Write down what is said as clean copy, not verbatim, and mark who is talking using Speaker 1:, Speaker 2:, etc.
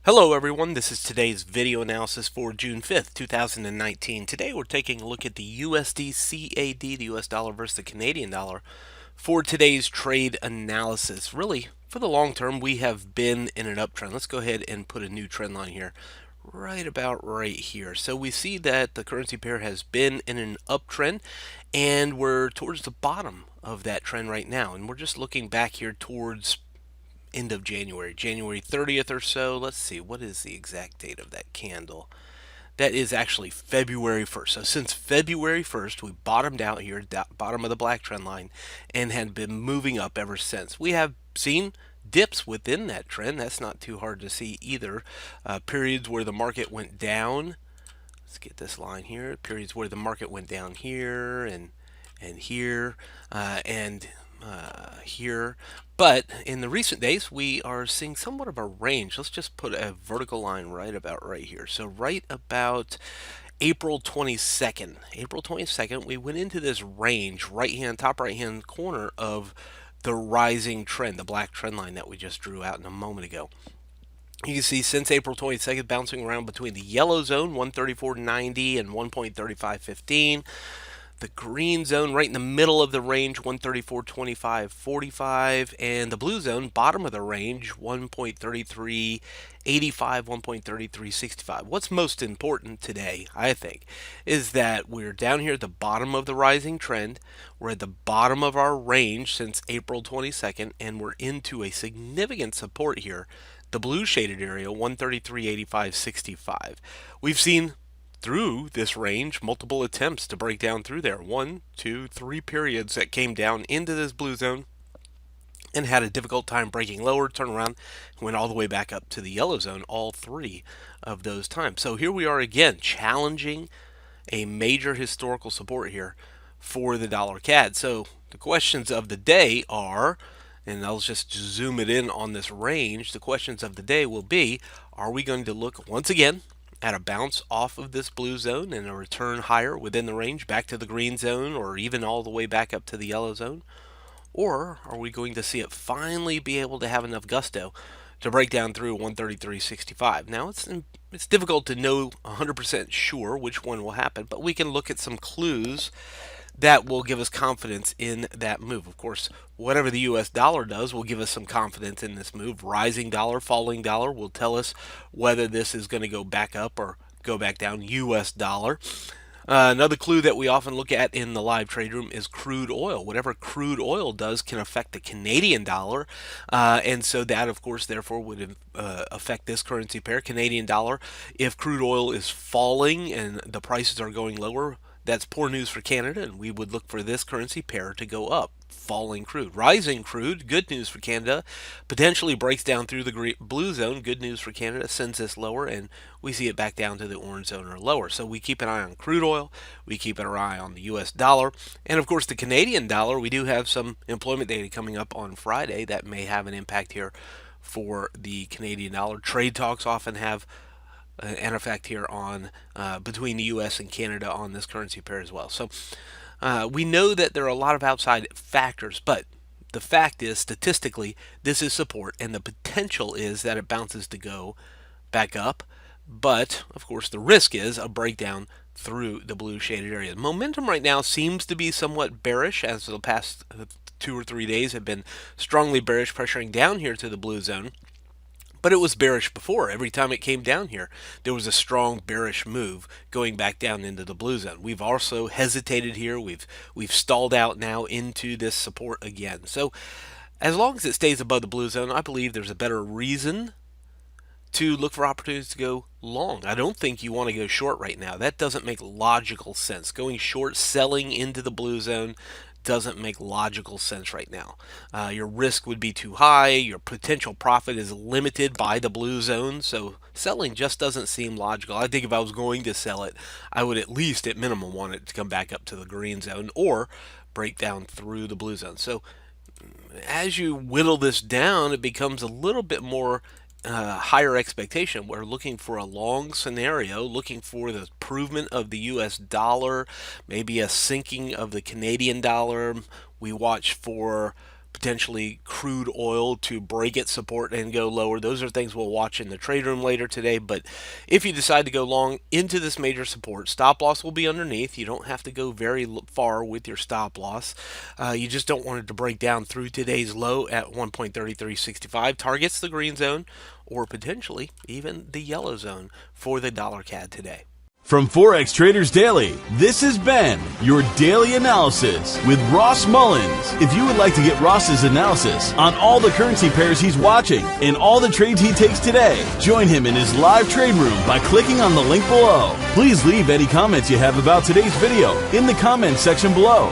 Speaker 1: Hello everyone, this is today's video analysis for June 5th, 2019. Today we're taking a look at the USDCAD, the US dollar versus the Canadian dollar, for today's trade analysis. Really, for the long term, we have been in an uptrend. Let's go ahead and put a new trend line here, right about right here. So we see that the currency pair has been in an uptrend, and we're towards the bottom of that trend right now. And we're just looking back here towards end of January, January 30th or so. Let's see, what is the exact date of that candle? That is actually February 1st. So since February 1st, we bottomed out here, bottom of the black trend line, and had been moving up ever since. We have seen dips within that trend. That's not too hard to see either. Periods where the market went down. Let's get this line here. Periods where the market went down here and here and here. But in the recent days, we are seeing somewhat of a range. Let's just put a vertical line right about right here. So right about April 22nd. April 22nd, we went into this range top right hand corner of the rising trend, the black trend line that we just drew out in a moment ago. You can see since April 22nd, bouncing around between the yellow zone, 134.90 and 1.3515. The green zone right in the middle of the range, 134.25.45, and the blue zone, bottom of the range, 1.3385, 1.3365. What's most important today, I think, is that we're down here at the bottom of the rising trend. We're at the bottom of our range since April 22nd, and we're into a significant support here. The blue shaded area, 133.85.65. We've seen through this range multiple attempts to break down through there. 1, 2, 3 periods that came down into this blue zone and had a difficult time breaking lower, turn around, went all the way back up to the yellow zone all 3 of those times. So here we are again, challenging a major historical support here for the dollar CAD. So the questions of the day are, and I'll just zoom it in on this range, the questions of the day will be, are we going to look once again at a bounce off of this blue zone and a return higher within the range back to the green zone or even all the way back up to the yellow zone? Or are we going to see it finally be able to have enough gusto to break down through 133.65? Now, it's difficult to know 100% sure which one will happen, but we can look at some clues that will give us confidence in that move. Of course, whatever the US dollar does will give us some confidence in this move. Rising dollar, falling dollar will tell us whether this is going to go back up or go back down. US dollar. Another clue that we often look at in the live trade room is crude oil. Whatever crude oil does can affect the Canadian dollar, and so that, of course, therefore would affect this currency pair, Canadian dollar. If crude oil is falling and the prices are going lower, that's poor news for Canada, and we would look for this currency pair to go up. Falling crude. Rising crude, good news for Canada, potentially breaks down through the blue zone, good news for Canada, sends this lower, and we see it back down to the orange zone or lower. So we keep an eye on crude oil, we keep an eye on the US dollar, and of course the Canadian dollar. We do have some employment data coming up on Friday that may have an impact here for the Canadian dollar. Trade talks often have an effect here on between the U.S. and Canada on this currency pair as well. So we know that there are a lot of outside factors, but the fact is, statistically, this is support, and the potential is that it bounces to go back up. But, of course, the risk is a breakdown through the blue shaded area. Momentum right now seems to be somewhat bearish, as the past 2 or 3 days have been strongly bearish, pressuring down here to the blue zone. But it was bearish before. Every time it came down here, there was a strong bearish move going back down into the blue zone. We've also hesitated here. We've stalled out now into this support again. So as long as it stays above the blue zone, I believe there's a better reason to look for opportunities to go long. I don't think you want to go short right now. That doesn't make logical sense. Going short, selling into the blue zone, doesn't make logical sense right now. Your risk would be too high. Your potential profit is limited by the blue zone. So selling just doesn't seem logical. I think if I was going to sell it, I would at least at minimum want it to come back up to the green zone or break down through the blue zone. So as you whittle this down, it becomes a little bit more higher expectation. We're looking for a long scenario, looking for the improvement of the US dollar, maybe a sinking of the Canadian dollar. We watch for potentially crude oil to break its support and go lower. Those are things we'll watch in the trade room later today. But if you decide to go long into this major support, stop loss will be underneath. You don't have to go very far with your stop loss. You just don't want it to break down through today's low at 1.3365. Targets the green zone or potentially even the yellow zone for the dollar CAD today.
Speaker 2: From Forex Traders Daily, this has been your daily analysis with Ross Mullins. If you would like to get Ross's analysis on all the currency pairs he's watching and all the trades he takes today, join him in his live trade room by clicking on the link below. Please leave any comments you have about today's video in the comments section below.